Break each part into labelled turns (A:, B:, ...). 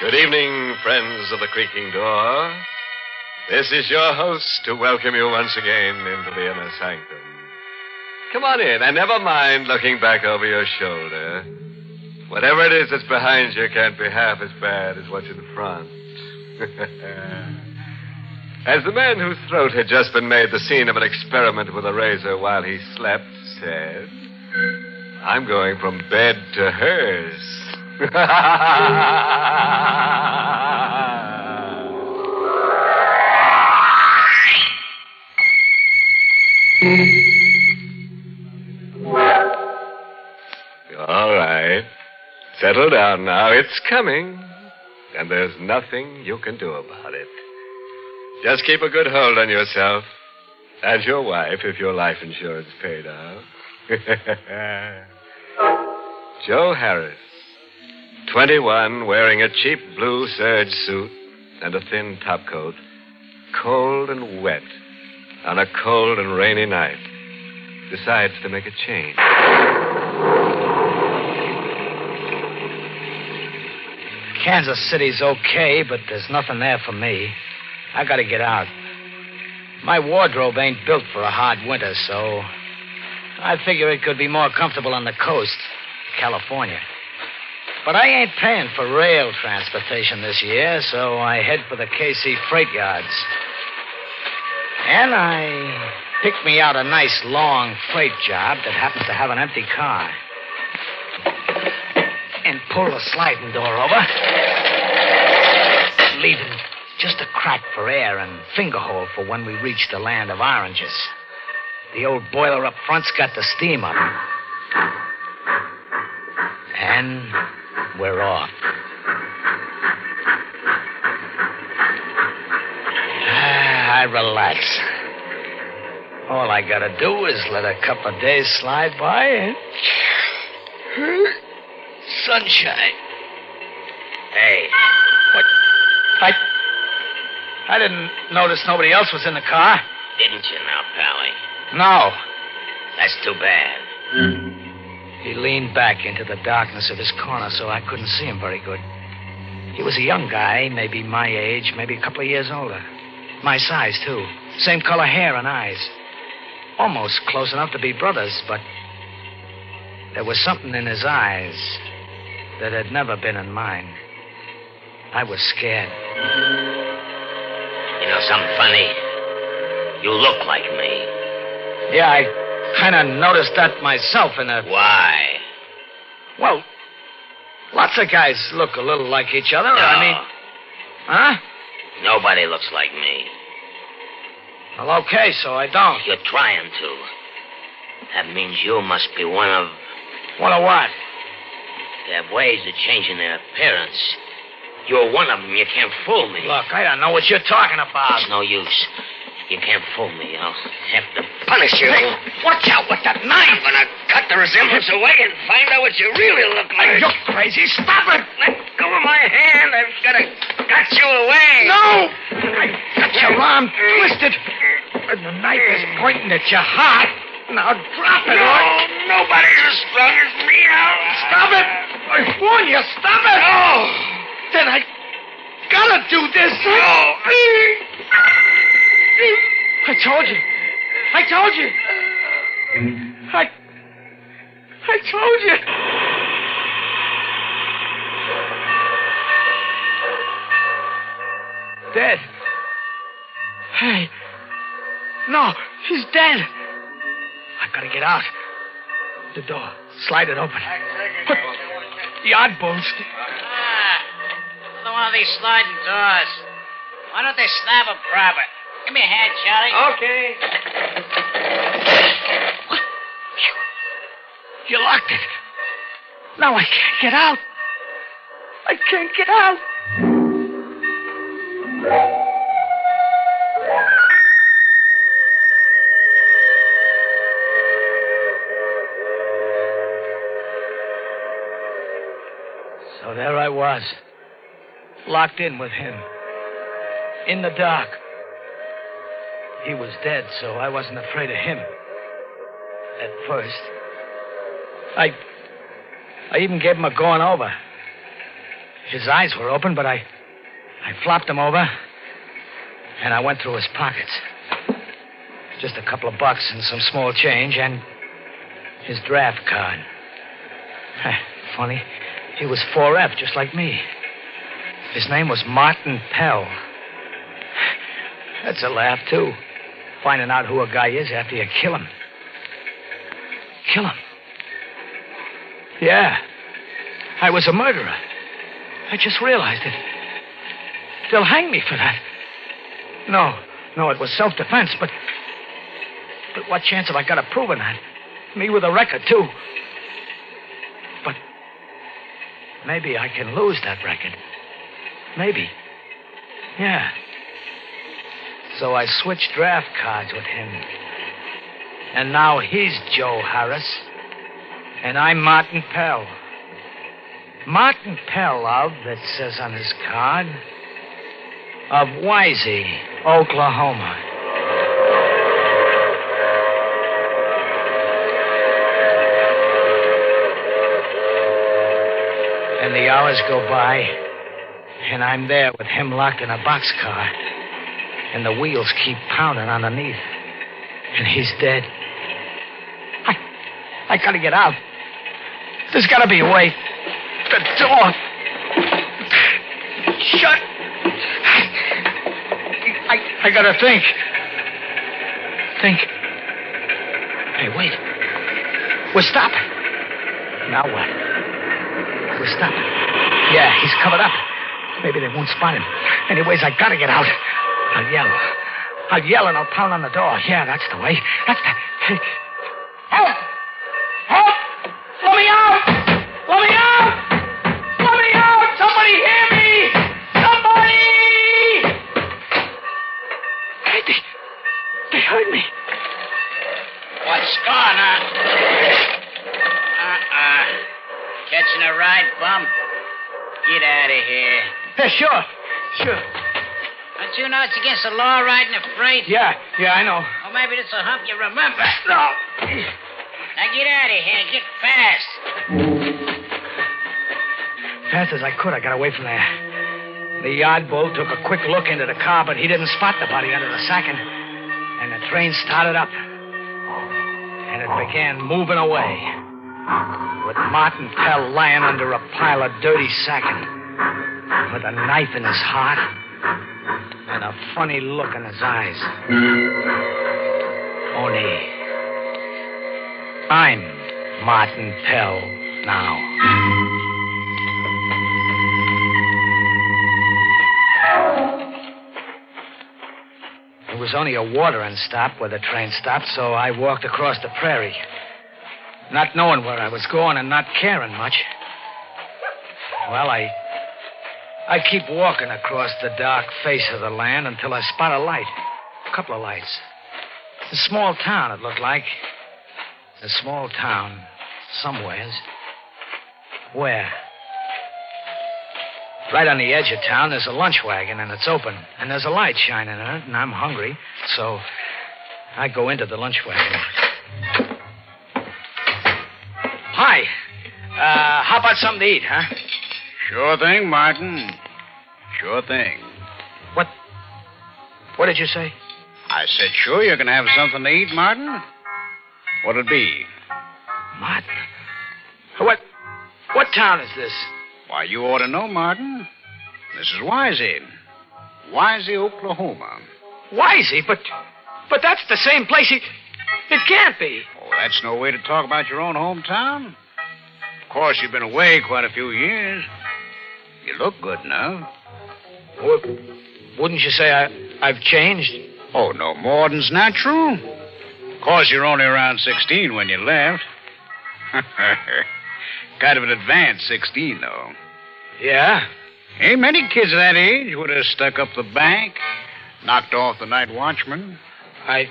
A: Good evening, friends of the creaking door. This is your host to welcome you once again into the inner sanctum. Come on in, and never mind looking back over your shoulder. Whatever it is that's behind you can't be half as bad as what's in front. As the man whose throat had just been made the scene of an experiment with a razor while he slept said, I'm going from bed to hers. All right. Settle down now. It's coming. And there's nothing you can do about it. Just keep a good hold on yourself. And your wife, if your life insurance paid out. Joe Harris, 21, wearing a cheap blue serge suit and a thin topcoat, cold and wet on a cold and rainy night, decides to make a change.
B: Kansas City's okay, but there's nothing there for me. I gotta get out. My wardrobe ain't built for a hard winter, so I figure it could be more comfortable on the coast, California. But I ain't paying for rail transportation this year, so I head for the KC freight yards. And I picked me out a nice long freight job that happens to have an empty car. And pull the sliding door over, leaving just a crack for air and finger hole for when we reach the land of oranges. The old boiler up front's got the steam up. And we're off. I relax. All I gotta do is let a couple of days slide by and sunshine.
C: Hey.
B: What? I didn't notice nobody else was in the car.
C: Didn't you now, Pally?
B: No.
C: That's too bad.
B: He leaned back into the darkness of his corner so I couldn't see him very good. He was a young guy, maybe my age, maybe a couple of years older. My size, too. Same color hair and eyes. Almost close enough to be brothers, but there was something in his eyes that had never been in mine. I was scared.
C: You know something funny? You look like me.
B: Yeah, I kind of noticed that myself in a...
C: Why?
B: Well, lots of guys look a little like each other.
C: No.
B: I mean... Huh?
C: Nobody looks like me.
B: Well, okay, so I don't.
C: You're trying to. That means you must be one of...
B: One of what?
C: They have ways of changing their appearance. You're one of them. You can't fool me.
B: Look, I don't know what you're talking about.
C: It's no use. You can't fool me. I'll have to punish you.
B: Hey, watch out with that knife.
C: I'm gonna cut the resemblance away and find out what you really look like.
B: You're crazy. Stop it.
C: Let go of my hand. I've got to cut you away.
B: No! I got your arm twisted. And the knife is pointing at your heart. Now drop it.
C: No, nobody's as strong as me.
B: Stop it. I warn you, stop it.
C: No.
B: Then I gotta do this.
C: No.
B: I told you. I told you. I told you. Dead. Hey. No, he's dead. I gotta get out. The door. Slide it open. Put the oddballs.
D: Another one of these sliding doors. Why don't they snap them proper? Give me a hand, Charlie.
B: Okay. What? You locked it. Now I can't get out. I can't get out. So there I was, locked in with him, in the dark. He was dead, so I wasn't afraid of him. At first. I even gave him a going over. His eyes were open, but I flopped him over, and I went through his pockets. Just a couple of bucks and some small change, and his draft card. Funny, he was 4F, just like me. His name was Martin Pell. That's a laugh, too. Finding out who a guy is after you kill him. Kill him? Yeah. I was a murderer. I just realized it. They'll hang me for that. No, it was self-defense, but what chance have I got of proving that? Me with a record, too. But maybe I can lose that record. Maybe. Yeah. So I switched draft cards with him. And now he's Joe Harris. And I'm Martin Pell. Martin Pell of, that says on his card, of Wisey, Oklahoma. And the hours go by, and I'm there with him locked in a boxcar. And the wheels keep pounding underneath. And he's dead. I gotta get out. There's gotta be a way. The door. Shut. I gotta think. Think. Hey, wait. We're stopping. Now what? We're stopping. Yeah, he's covered up. Maybe they won't spot him. Anyways, I gotta get out. I'll yell and I'll pound on the door. Yeah, that's the way. That's the... Help! Help! Let me out! Let me out! Let me out! Somebody hear me! Somebody! Hey, they heard me.
D: What's gone, huh? Catching a ride, bum? Get out of here.
B: Yeah, sure.
D: Don't you know it's against the law riding a freight?
B: Yeah, I know.
D: Or maybe this'll help you remember.
B: No.
D: Now get out of here. Get fast.
B: Fast as I could, I got away from there. The yard bull took a quick look into the car, but he didn't spot the body under the sacking. And the train started up. And it began moving away. With Martin Pell lying under a pile of dirty sacking. With a knife in his heart. And a funny look in his eyes. Only I'm Martin Pell now. It was only a watering stop where the train stopped, so I walked across the prairie. Not knowing where I was going and not caring much. Well, I keep walking across the dark face of the land until I spot a light. A couple of lights. A small town, it looked like. A small town, somewheres. Where? Right on the edge of town, there's a lunch wagon, and it's open. And there's a light shining in it, and I'm hungry. So I go into the lunch wagon. Hi. How about something to eat, huh?
E: Sure thing, Martin. Sure thing.
B: What did you say?
E: I said, sure, you can have something to eat, Martin. What'll it be?
B: Martin? What town is this?
E: Why, you ought to know, Martin. This is Wisey. Wisey, Oklahoma.
B: Wisey? But that's the same place. It can't be.
E: Oh, that's no way to talk about your own hometown. Of course, you've been away quite a few years. You look good now.
B: Wouldn't you say I've changed?
E: Oh, no more than's natural. Of course, you're only around 16 when you left. Kind of an advanced 16, though.
B: Yeah?
E: Ain't many kids that age would have stuck up the bank, knocked off the night watchman.
B: I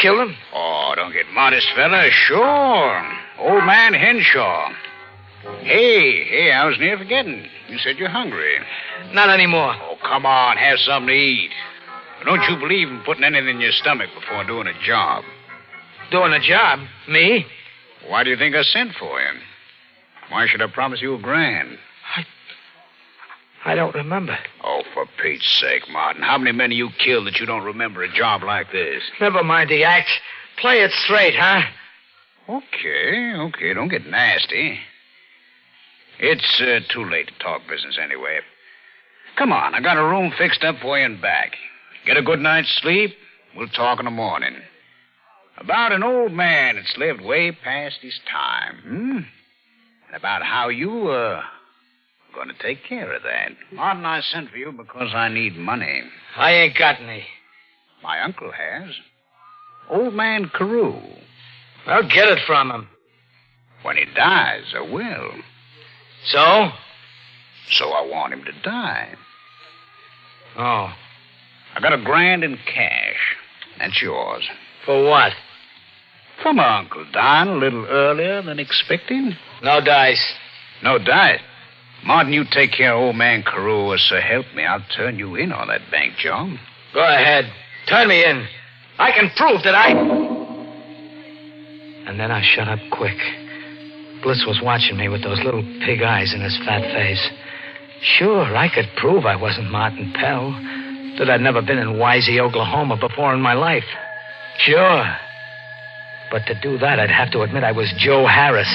B: killed him?
E: Oh, don't get modest, fella. Sure. Old man Henshaw. Hey, I was near forgetting. You said you're hungry.
B: Not anymore.
E: Oh, come on, have something to eat. Don't you believe in putting anything in your stomach before doing a job?
B: Doing a job? Me?
E: Why do you think I sent for you? Why should I promise you $1,000?
B: I don't remember.
E: Oh, for Pete's sake, Martin. How many men have you killed that you don't remember a job like this?
B: Never mind the act. Play it straight, huh?
E: Okay. Don't get nasty. It's too late to talk business anyway. Come on, I got a room fixed up for you and back. Get a good night's sleep. We'll talk in the morning. About an old man that's lived way past his time, And about how you, going to take care of that. Martin, I sent for you because I need money.
B: I ain't got any.
E: My uncle has. Old man Carew.
B: I'll get it from him.
E: When he dies, I will.
B: So?
E: So I want him to die.
B: Oh.
E: I got $1,000 in cash. That's yours.
B: For what?
E: For my uncle dying a little earlier than expected.
B: No dice.
E: No dice? Martin, you take care of old man Carew, or so help me, I'll turn you in on that bank job.
B: Go ahead. Turn me in. I can prove that I... And then I shut up quick. Bliss was watching me with those little pig eyes in his fat face. Sure, I could prove I wasn't Martin Pell. That I'd never been in Wisey, Oklahoma before in my life. Sure. But to do that, I'd have to admit I was Joe Harris.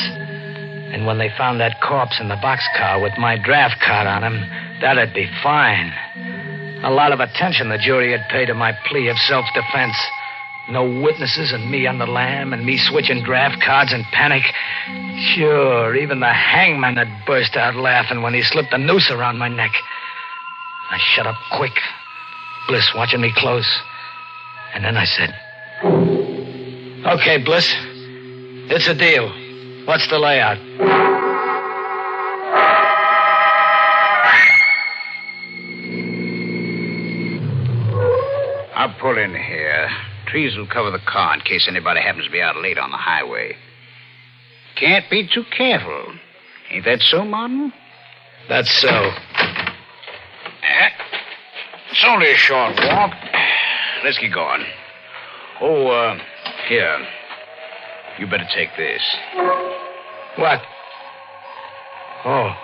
B: And when they found that corpse in the boxcar with my draft card on him, that'd be fine. A lot of attention the jury had paid to my plea of self-defense. No witnesses and me on the lam and me switching draft cards in panic. Sure, even the hangman had burst out laughing when he slipped the noose around my neck. I shut up quick, Bliss watching me close. And then I said, "Okay, Bliss, it's a deal. What's the layout?"
E: I'll pull in here. Trees will cover the car in case anybody happens to be out late on the highway. Can't be too careful. Ain't that so, Martin?
B: That's so.
E: It's only a short walk. Let's get going. Oh, here. You better take this.
B: What? Oh,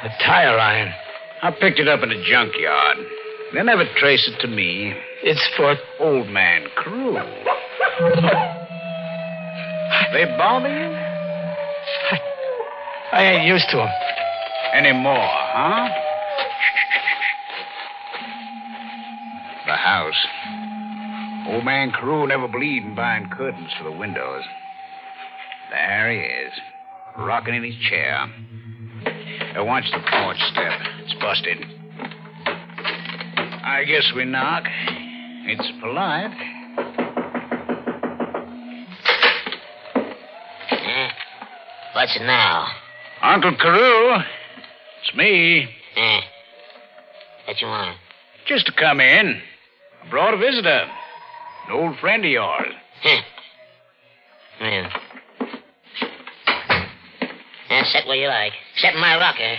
B: a tire iron.
E: I picked it up in a junkyard. They'll never trace it to me.
B: It's for...
E: Old man Carew. They bother you?
B: I ain't used to them.
E: Anymore, huh? The house. Old man Carew never believed in buying curtains for the windows. There he is, rocking in his chair. Now watch the porch step. It's busted. I guess we knock. It's polite.
C: What's it now?
E: Uncle Carew. It's me.
C: What you want?
E: Just to come in. I brought a visitor. An old friend of yours.
C: Yeah. Sit where you like. Sit in my rocker.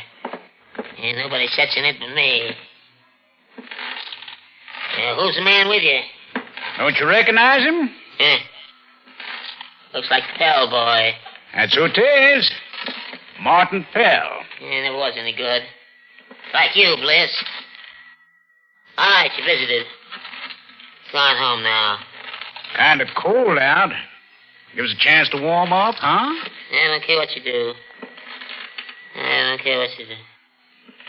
C: Ain't nobody sits in it but me. Who's the man with you?
E: Don't you recognize him?
C: Looks like Pell boy.
E: That's who it is. Martin Pell.
C: Never was any good. Like you, Bliss. All right, you visited. Gone home now.
E: Kind of cold out. Give us a chance to warm up, huh?
C: I don't care what you do. I don't care what you do.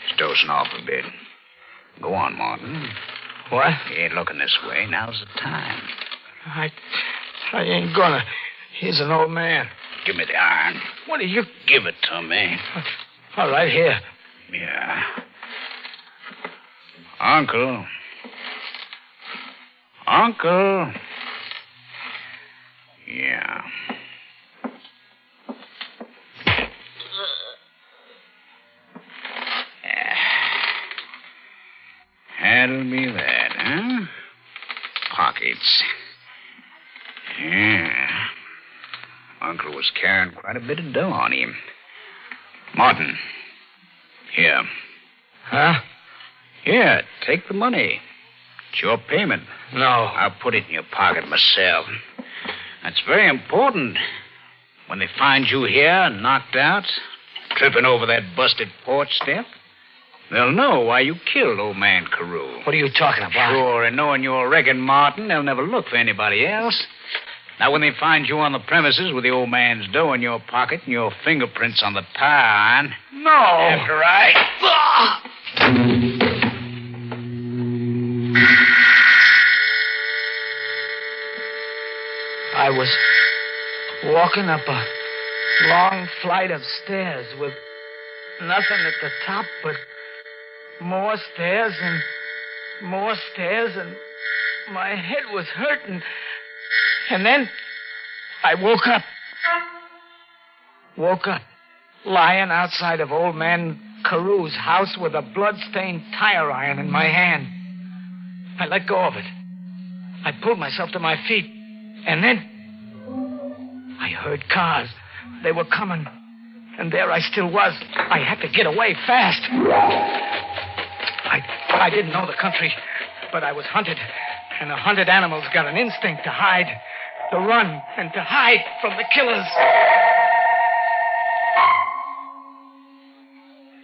E: Just dozing off a bit. Go on, Martin.
B: What?
E: You ain't looking this way. Now's the time.
B: I ain't gonna. He's an old man.
E: Give me the iron.
B: What are you...
E: Give it to me.
B: All right, here.
E: Yeah. Uncle. Uncle. Yeah. That'll be that, huh? Pockets. Yeah. Uncle was carrying quite a bit of dough on him. Martin. Here.
B: Huh?
E: Here, take the money. It's your payment.
B: No.
E: I'll put it in your pocket myself. That's very important. When they find you here, knocked out, tripping over that busted porch step, They'll know why you killed old man Carew.
B: What are you talking about?
E: Sure, and knowing you're Regan Martin, they'll never look for anybody else. Now, when they find you on the premises with the old man's dough in your pocket and your fingerprints on the tire iron...
B: No!
E: After I...
B: I was walking up a long flight of stairs with nothing at the top but more stairs and more stairs, and my head was hurting. And then I woke up. Lying outside of old man Carew's house with a blood-stained tire iron in my hand. I let go of it. I pulled myself to my feet. And then I heard cars. They were coming. And there I still was. I had to get away fast. I didn't know the country, but I was hunted. And the hunted animals got an instinct to hide, to run, and to hide from the killers.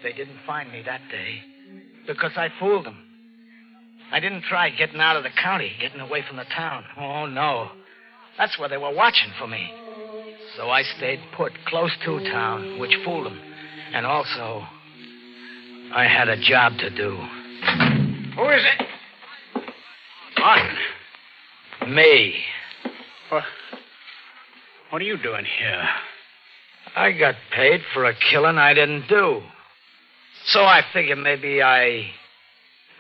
B: They didn't find me that day because I fooled them. I didn't try getting out of the county, getting away from the town. Oh, no. That's where they were watching for me. So I stayed put close to town, which fooled them. And also, I had a job to do.
E: Who is it? Martin.
B: Me.
E: What are you doing here?
B: I got paid for a killing I didn't do. So I figured maybe I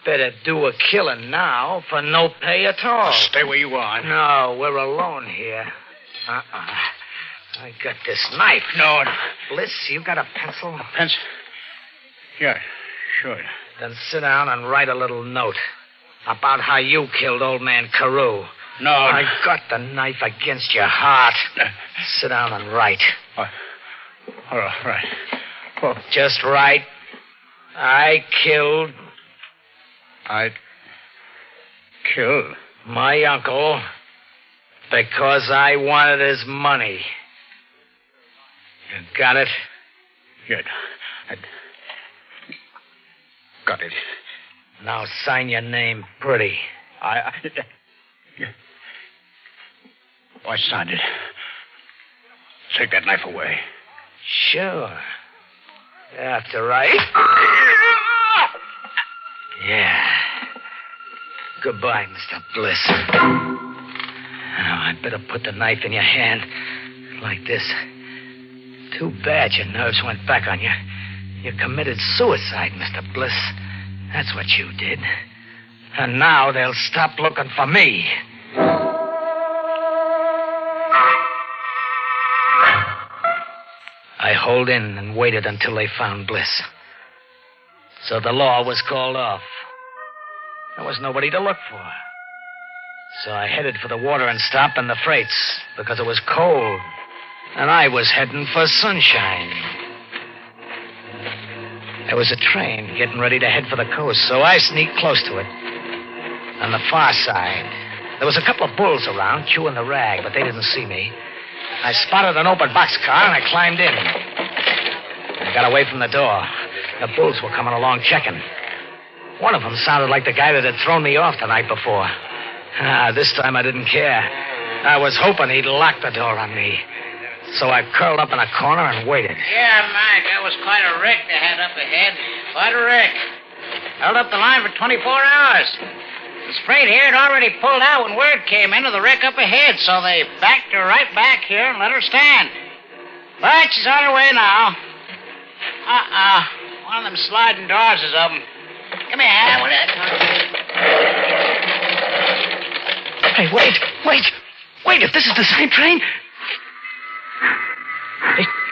B: better do a killing now for no pay at all.
E: Stay where you are.
B: No, we're alone here. I got this knife.
E: No.
B: Bliss, you got a pencil?
E: Pencil? Yeah, sure.
B: Then sit down and write a little note about how you killed old man Carew.
E: No.
B: I got the knife against your heart. Sit down and write.
E: All right. Well,
B: just write. I killed my uncle because I wanted his money. You got it?
E: Yeah. I got it.
B: Now sign your name pretty.
E: I signed it. Take that knife away.
B: Sure. After right. Yeah. Goodbye, Mr. Bliss. Now, I'd better put the knife in your hand. Like this. Too bad your nerves went back on you. You committed suicide, Mr. Bliss. That's what you did. And now they'll stop looking for me. I holed in and waited until they found Bliss. So the law was called off. There was nobody to look for. So I headed for the watering stop and the freights because it was cold. And I was heading for sunshine. There was a train getting ready to head for the coast, so I sneaked close to it. On the far side, there was a couple of bulls around chewing the rag, but they didn't see me. I spotted an open boxcar, and I climbed in. I got away from the door. The bulls were coming along checking. One of them sounded like the guy that had thrown me off the night before. This time I didn't care. I was hoping he'd lock the door on me. So I curled up in a corner and waited.
D: Yeah, Mike, that was quite a wreck they had up ahead. Quite a wreck. Held up the line for 24 hours. The freight here had already pulled out when word came in of the wreck up ahead, so they backed her right back here and let her stand. But she's on her way now. One of them sliding doors is open. Give me a hand with it.
B: Hey, wait. If this is the same train...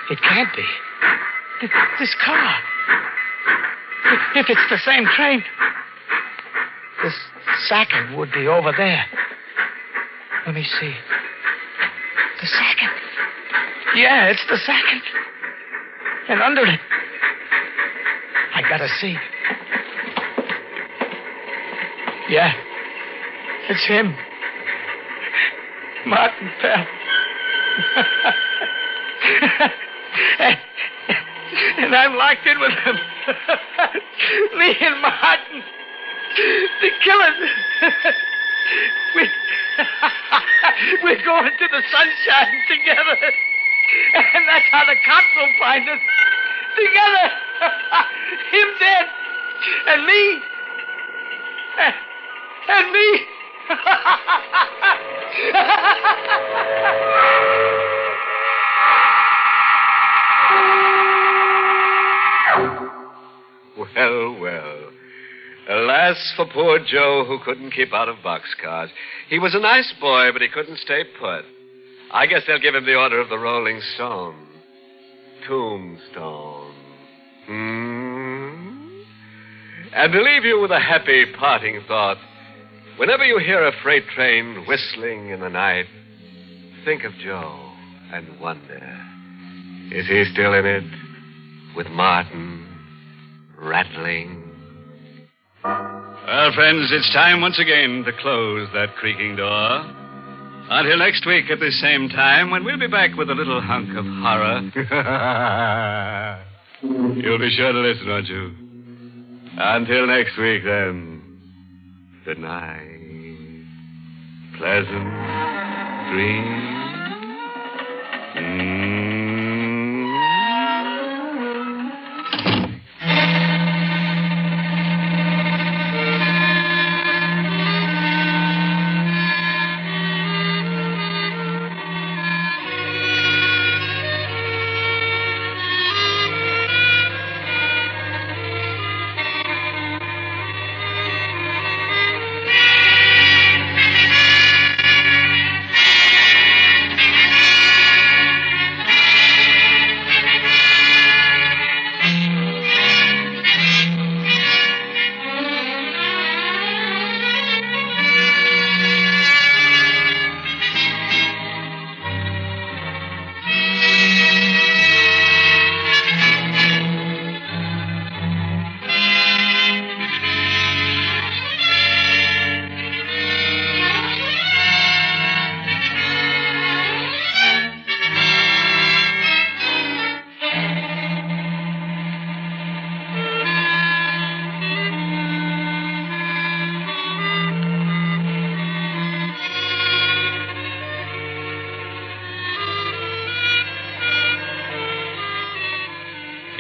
B: It can't be. This car. If it's the same train, this second would be over there. Let me see. The second. Yeah, it's the second. And under it, I gotta see. Yeah, it's him. Martin Pell. And And I'm locked in with them. Lee and Martin. The killers. We're going to the sunshine together. And that's how the cops will find us. Together. Him dead. And me. And me.
A: Well, well. Alas for poor Joe, who couldn't keep out of boxcars. He was a nice boy, but he couldn't stay put. I guess they'll give him the Order of the Rolling Stone. Tombstone. And to leave you with a happy parting thought, whenever you hear a freight train whistling in the night, think of Joe and wonder, is he still in it with Martin rattling? Well, friends, it's time once again to close that creaking door. Until next week at the same time, when we'll be back with a little hunk of horror. You'll be sure to listen, won't you? Until next week, then. Good night. Pleasant dreams.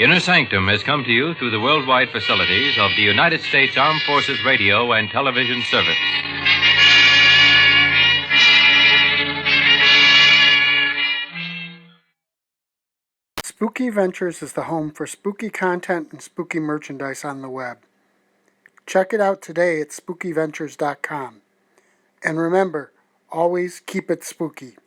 F: Inner Sanctum has come to you through the worldwide facilities of the United States Armed Forces Radio and Television Service.
G: Spooky Ventures is the home for spooky content and spooky merchandise on the web. Check it out today at spookyventures.com. And remember, always keep it spooky.